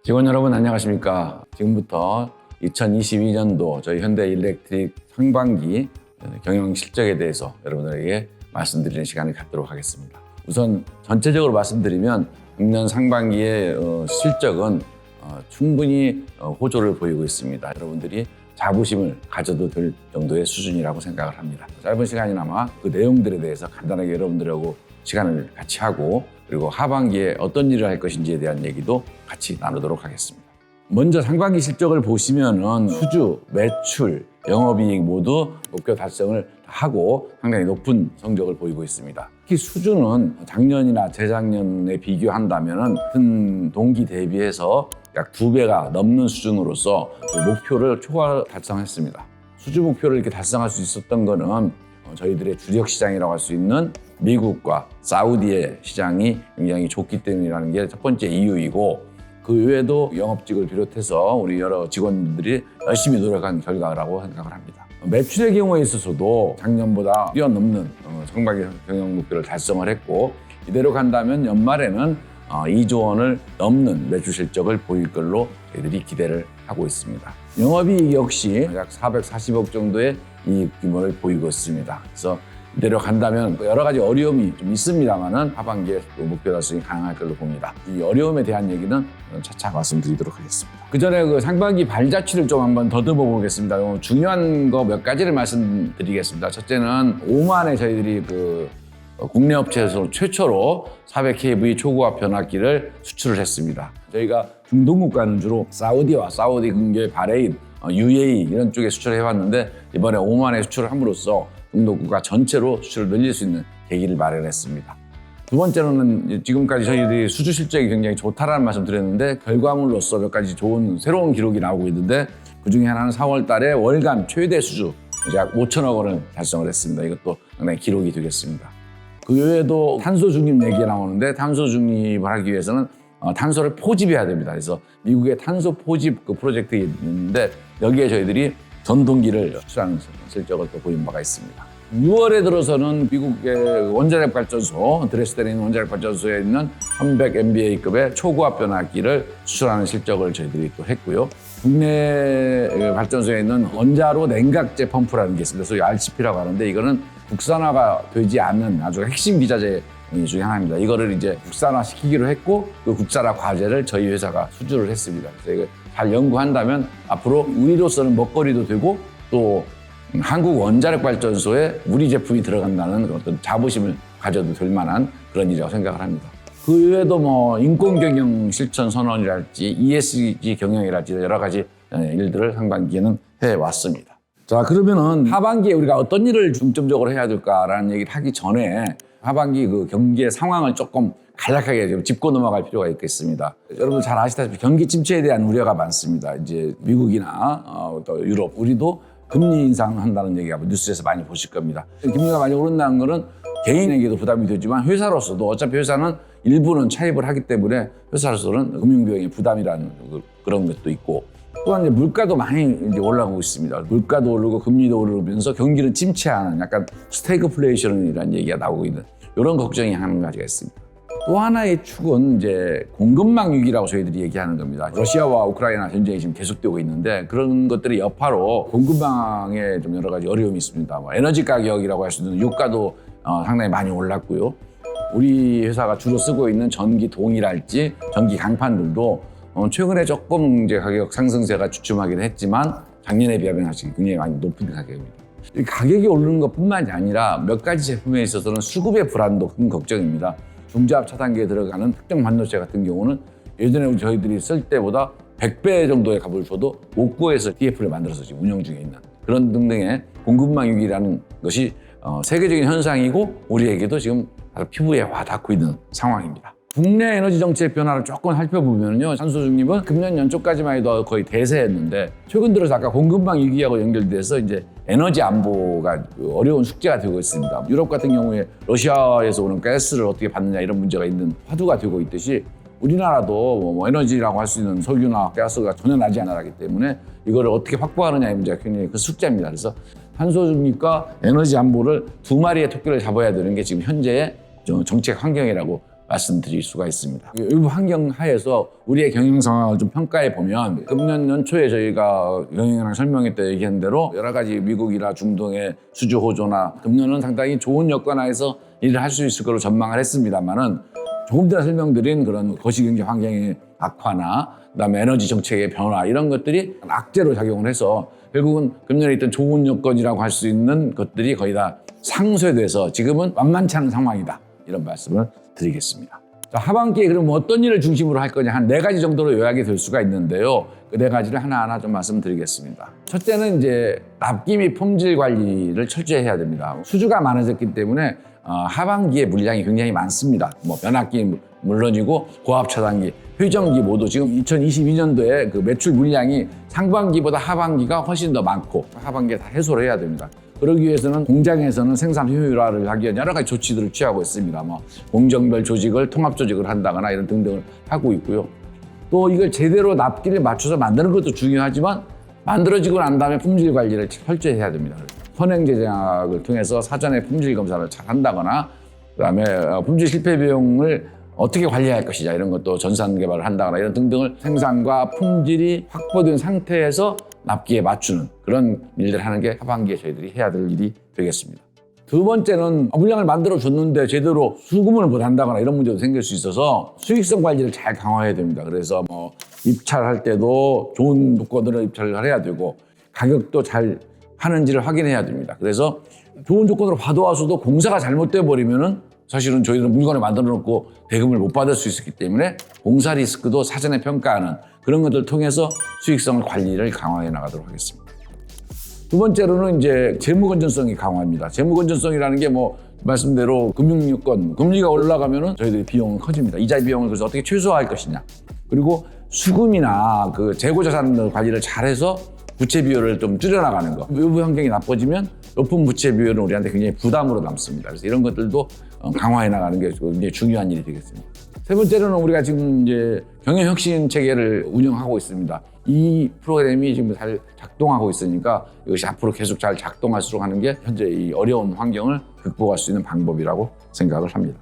직원 여러분 안녕하십니까. 지금부터 2022년도 저희 현대일렉트릭 상반기 경영 실적에 대해서 여러분들에게 말씀드리는 시간을 갖도록 하겠습니다. 우선 전체적으로 말씀드리면 작년 상반기의 실적은 충분히 호조를 보이고 있습니다. 여러분들이 자부심을 가져도 될 정도의 수준이라고 생각을 합니다. 짧은 시간이나마 그 내용들에 대해서 간단하게 여러분들하고 시간을 같이 하고, 그리고 하반기에 어떤 일을 할 것인지에 대한 얘기도 같이 나누도록 하겠습니다. 먼저 상반기 실적을 보시면은 수주, 매출, 영업이익 모두 목표 달성을 하고 상당히 높은 성적을 보이고 있습니다. 특히 수주는 작년이나 재작년에 비교한다면은 같은 동기 대비해서 약 2배가 넘는 수준으로서 목표를 초과 달성했습니다. 수주 목표를 이렇게 달성할 수 있었던 거는 저희들의 주력 시장이라고 할 수 있는 미국과 사우디의 시장이 굉장히 좋기 때문이라는 게 첫 번째 이유이고, 그 외에도 영업직을 비롯해서 우리 여러 직원들이 열심히 노력한 결과라고 생각을 합니다. 매출의 경우에 있어서도 작년보다 뛰어넘는 상반기 경영 목표를 달성을 했고, 이대로 간다면 연말에는 2조 원을 넘는 매출 실적을 보일 걸로 저희들이 기대를 하고 있습니다. 영업이익 역시 약 440억 정도의 이익 규모를 보이고 있습니다. 그래서 이대로 간다면 여러 가지 어려움이 좀 있습니다만은 하반기에 목표 달성이 가능할 걸로 봅니다. 이 어려움에 대한 얘기는 차차 말씀드리도록 하겠습니다. 그 전에 그 상반기 발자취를 좀 한번 더듬어 보겠습니다. 중요한 거 몇 가지를 말씀드리겠습니다. 첫째는 오만에 저희들이 국내 업체에서 최초로 400kV 초고압 변압기를 수출을 했습니다. 저희가 중동 국가는 주로 사우디와 사우디 근교의 바레인, UAE 이런 쪽에 수출을 해왔는데, 이번에 오만에 수출을 함으로써 중동 국가 전체로 수출을 늘릴 수 있는 계기를 마련했습니다. 두 번째로는 지금까지 저희들이 수주 실적이 굉장히 좋다라는 말씀 드렸는데, 결과물로서 몇 가지 좋은 새로운 기록이 나오고 있는데, 그중에 하나는 4월 달에 월간 최대 수주 약 5천억 원을 달성을 했습니다. 이것도 상당히 기록이 되겠습니다. 그 외에도 탄소 중립 얘기가 나오는데, 탄소 중립을 하기 위해서는 탄소를 포집해야 됩니다. 그래서 미국의 탄소 포집 그 프로젝트가 있는데, 여기에 저희들이 전동기를 수출하는 실적을 또 보인 바가 있습니다. 6월에 들어서는 미국의 원자력 발전소, 드레스덴에 있는 원자력 발전소에 있는 300MVA급의 초고압 변압기를 수출하는 실적을 저희들이 또 했고요. 국내 발전소에 있는 원자로 냉각제 펌프라는 게 있습니다. 그래서 RCP라고 하는데, 이거는 국산화가 되지 않는 아주 핵심 기자재 중에 하나입니다. 이거를 이제 국산화 시키기로 했고, 그 국산화 과제를 저희 회사가 수주를 했습니다. 그래서 이거 잘 연구한다면 앞으로 우리로서는 먹거리도 되고, 또 한국 원자력 발전소에 우리 제품이 들어간다는 어떤 자부심을 가져도 될 만한 그런 일이라고 생각을 합니다. 그 외에도 인권 경영 실천 선언이랄지 ESG 경영이랄지 여러 가지 일들을 상반기에는 해왔습니다. 자, 그러면은 하반기에 우리가 어떤 일을 중점적으로 해야 될까라는 얘기를 하기 전에 하반기 그 경기의 상황을 조금 간략하게 좀 짚고 넘어갈 필요가 있겠습니다. 여러분 잘 아시다시피 경기 침체에 대한 우려가 많습니다. 이제 미국이나 또 유럽, 우리도 금리 인상한다는 얘기가 뉴스에서 많이 보실 겁니다. 금리가 많이 오른다는 거는 개인에게도 부담이 되지만 회사로서도 어차피 회사는 일부는 차입을 하기 때문에 회사로서는 금융비용의 부담이라는 그런 것도 있고, 또한 이제 물가도 많이 이제 올라가고 있습니다. 물가도 오르고 금리도 오르면서 경기는 침체하는 약간 스태그플레이션이라는 얘기가 나오고 있는 이런 걱정이 한 가지가 있습니다. 또 하나의 축은 이제 공급망 위기라고 저희들이 얘기하는 겁니다. 러시아와 우크라이나 전쟁이 지금 계속되고 있는데, 그런 것들이 여파로 공급망에 좀 여러 가지 어려움이 있습니다. 에너지 가격이라고 할 수 있는 유가도 상당히 많이 올랐고요. 우리 회사가 주로 쓰고 있는 전기 동이랄지 전기 강판들도 최근에 조금 이제 가격 상승세가 주춤하긴 했지만 작년에 비하면 아직 굉장히 많이 높은 가격입니다. 이 가격이 오르는 것뿐만이 아니라 몇 가지 제품에 있어서는 수급의 불안도 큰 걱정입니다. 중저압 차단기에 들어가는 특정 반도체 같은 경우는 예전에 저희들이 쓸 때보다 100배 정도의 값을 줘도 못 구해서 DF를 만들어서 지금 운영 중에 있는 그런 등등의 공급망 위기라는 것이 세계적인 현상이고, 우리에게도 지금 피부에 와닿고 있는 상황입니다. 국내 에너지 정책 변화를 조금 살펴보면요, 탄소 중립은 금년 연초까지만 해도 거의 대세였는데, 최근 들어서 아까 공급망 위기하고 연결돼서 이제 에너지 안보가 어려운 숙제가 되고 있습니다. 유럽 같은 경우에 러시아에서 오는 가스를 어떻게 받느냐 이런 문제가 있는 화두가 되고 있듯이, 우리나라도 에너지라고 할 수 있는 석유나 가스가 전혀 나지 않는 나라이기 때문에 이거를 어떻게 확보하느냐의 문제가 굉장히 큰 숙제입니다. 그래서 탄소 중립과 에너지 안보를 두 마리의 토끼를 잡아야 되는 게 지금 현재의 정책 환경이라고 말씀드릴 수가 있습니다. 일부 환경 하에서 우리의 경영 상황을 좀 평가해 보면 금년 연초에 저희가 경영이랑 설명회 때 얘기한 대로 여러 가지 미국이나 중동의 수주 호조나 금년은 상당히 좋은 여건 하에서 일을 할 수 있을 거로 전망을 했습니다만은 조금 전에 설명드린 그런 거시경제 환경의 악화나 그다음에 에너지 정책의 변화 이런 것들이 악재로 작용을 해서 결국은 금년에 있던 좋은 여건이라고 할 수 있는 것들이 거의 다 상쇄돼서 지금은 만만치 않은 상황이다. 이런 말씀을 드리겠습니다. 자, 하반기에 그럼 어떤 일을 중심으로 할 거냐 한 4가지 정도로 요약이 될 수가 있는데요. 그 4가지를 하나하나 좀 말씀드리겠습니다. 첫째는 이제 납기 및 품질 관리를 철저히 해야 됩니다. 수주가 많아졌기 때문에 하반기에 물량이 굉장히 많습니다. 뭐 변압기 물론이고 고압 차단기, 회전기 모두 지금 2022년도에 그 매출 물량이 상반기보다 하반기가 훨씬 더 많고 하반기에 다 해소를 해야 됩니다. 그러기 위해서는 공장에서는 생산 효율화를 하기 위한 여러 가지 조치들을 취하고 있습니다. 뭐 공정별 조직을 통합 조직을 한다거나 이런 등등을 하고 있고요. 또 이걸 제대로 납기를 맞춰서 만드는 것도 중요하지만 만들어지고 난 다음에 품질 관리를 철저히 해야 됩니다. 선행 제작을 통해서 사전에 품질 검사를 잘 한다거나 그다음에 품질 실패 비용을 어떻게 관리할 것이냐 이런 것도 전산 개발을 한다거나 이런 등등을 생산과 품질이 확보된 상태에서 납기에 맞추는 그런 일들을 하는 게 하반기에 저희들이 해야 될 일이 되겠습니다. 두 번째는 물량을 만들어줬는데 제대로 수급을 못 한다거나 이런 문제도 생길 수 있어서 수익성 관리를 잘 강화해야 됩니다. 그래서 뭐 입찰할 때도 좋은 조건으로 입찰을 해야 되고 가격도 잘 하는지를 확인해야 됩니다. 그래서 좋은 조건으로 받아와서도 공사가 잘못돼 버리면은 사실은 저희들은 물건을 만들어 놓고 대금을 못 받을 수 있었기 때문에 공사 리스크도 사전에 평가하는 그런 것들을 통해서 수익성을 관리를 강화해 나가도록 하겠습니다. 두 번째로는 이제 재무 건전성이 강화입니다. 재무 건전성이라는 게 뭐 말씀대로 금융요건, 금리가 올라가면은 저희들이 비용은 커집니다. 이자 비용을 그래서 어떻게 최소화할 것이냐. 그리고 수금이나 그 재고자산 관리를 잘해서 부채 비율을 좀 줄여나가는 거. 외부 환경이 나빠지면 높은 부채 비율은 우리한테 굉장히 부담으로 남습니다. 그래서 이런 것들도 강화해 나가는 게 굉장히 중요한 일이 되겠습니다. 세 번째로는 우리가 지금 이제 경영혁신 체계를 운영하고 있습니다. 이 프로그램이 지금 잘 작동하고 있으니까 이것이 앞으로 계속 잘 작동할수록 하는 게 현재 이 어려운 환경을 극복할 수 있는 방법이라고 생각을 합니다.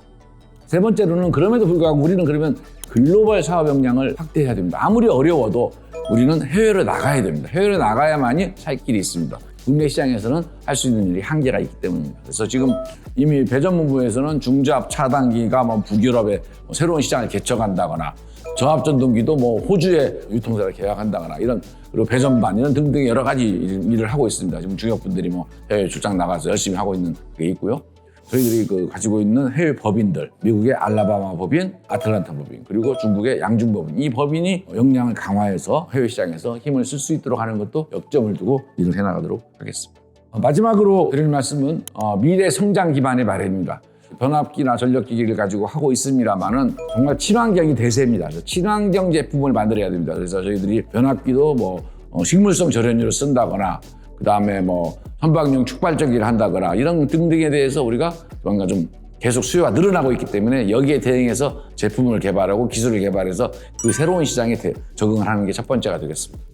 세 번째로는 그럼에도 불구하고 우리는 그러면 글로벌 사업 역량을 확대해야 됩니다. 아무리 어려워도 우리는 해외로 나가야 됩니다. 해외로 나가야만이 살 길이 있습니다. 국내 시장에서는 할 수 있는 일이 한계가 있기 때문입니다. 그래서 지금 이미 배전문부에서는 중저압 차단기가 뭐 북유럽에 새로운 시장을 개척한다거나 저압 전동기도 뭐 호주에 유통사를 계약한다거나 이런 그리고 배전반 이런 등등 여러 가지 일을 하고 있습니다. 지금 중역분들이 뭐 해외 출장 나가서 열심히 하고 있는 게 있고요. 저희들이 가지고 있는 해외 법인들, 미국의 알라바마 법인, 아틀란타 법인, 그리고 중국의 양준 법인, 이 법인이 역량을 강화해서 해외 시장에서 힘을 쓸 수 있도록 하는 것도 역점을 두고 일을 해나가도록 하겠습니다. 마지막으로 드릴 말씀은 미래 성장 기반의 마련입니다. 변압기나 전력기기를 가지고 하고 있습니다만은 정말 친환경이 대세입니다. 그래서 친환경 제품을 만들어야 됩니다. 그래서 저희들이 변압기도 뭐 식물성 절연유를 쓴다거나 그다음에 뭐 선박용 축발전기를 한다거나 이런 등등에 대해서 우리가 조만간 좀 계속 수요가 늘어나고 있기 때문에 여기에 대응해서 제품을 개발하고 기술을 개발해서 그 새로운 시장에 적응을 하는 게 첫 번째가 되겠습니다.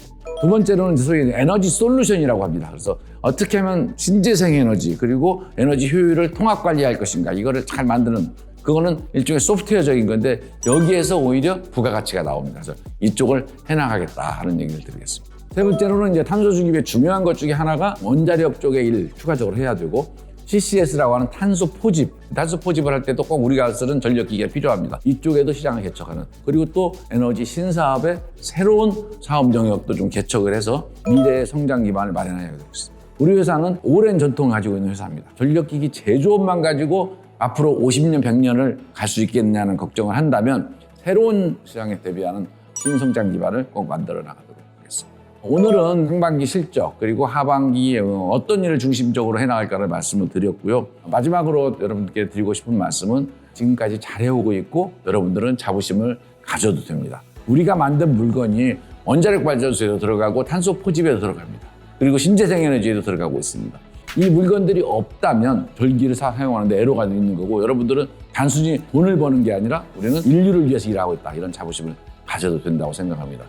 두 번째로는 소위 에너지 솔루션이라고 합니다. 그래서 어떻게 하면 신재생 에너지 그리고 에너지 효율을 통합 관리할 것인가 이거를 잘 만드는 그거는 일종의 소프트웨어적인 건데 여기에서 오히려 부가가치가 나옵니다. 그래서 이쪽을 해나가겠다 하는 얘기를 드리겠습니다. 세 번째로는 이제 탄소 중립의 중요한 것 중에 하나가 원자력 쪽의 일 추가적으로 해야 되고 CCS라고 하는 탄소 포집, 탄소 포집을 할 때도 꼭 우리가 쓰는 전력기기가 필요합니다. 이쪽에도 시장을 개척하는 그리고 또 에너지 신사업의 새로운 사업 영역도 좀 개척을 해서 미래의 성장 기반을 마련해야 되겠습니다. 우리 회사는 오랜 전통을 가지고 있는 회사입니다. 전력기기 제조업만 가지고 앞으로 50년, 100년을 갈 수 있겠냐는 걱정을 한다면 새로운 시장에 대비하는 신성장 기반을 꼭 만들어 나가도록 하겠습니다. 오늘은 상반기 실적 그리고 하반기에 어떤 일을 중심적으로 해나갈까를 말씀을 드렸고요. 마지막으로 여러분께 드리고 싶은 말씀은 지금까지 잘해오고 있고 여러분들은 자부심을 가져도 됩니다. 우리가 만든 물건이 원자력 발전소에도 들어가고 탄소 포집에도 들어갑니다. 그리고 신재생 에너지에도 들어가고 있습니다. 이 물건들이 없다면 전기를 사용하는데 애로가 있는 거고 여러분들은 단순히 돈을 버는 게 아니라 우리는 인류를 위해서 일하고 있다. 이런 자부심을 가져도 된다고 생각합니다.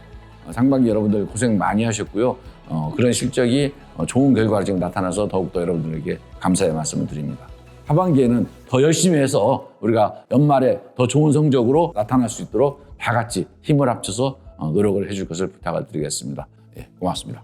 상반기 여러분들 고생 많이 하셨고요. 그런 실적이 좋은 결과가 지금 나타나서 더욱더 여러분들에게 감사의 말씀을 드립니다. 하반기에는 더 열심히 해서 우리가 연말에 더 좋은 성적으로 나타날 수 있도록 다 같이 힘을 합쳐서 노력을 해줄 것을 부탁을 드리겠습니다. 예, 고맙습니다.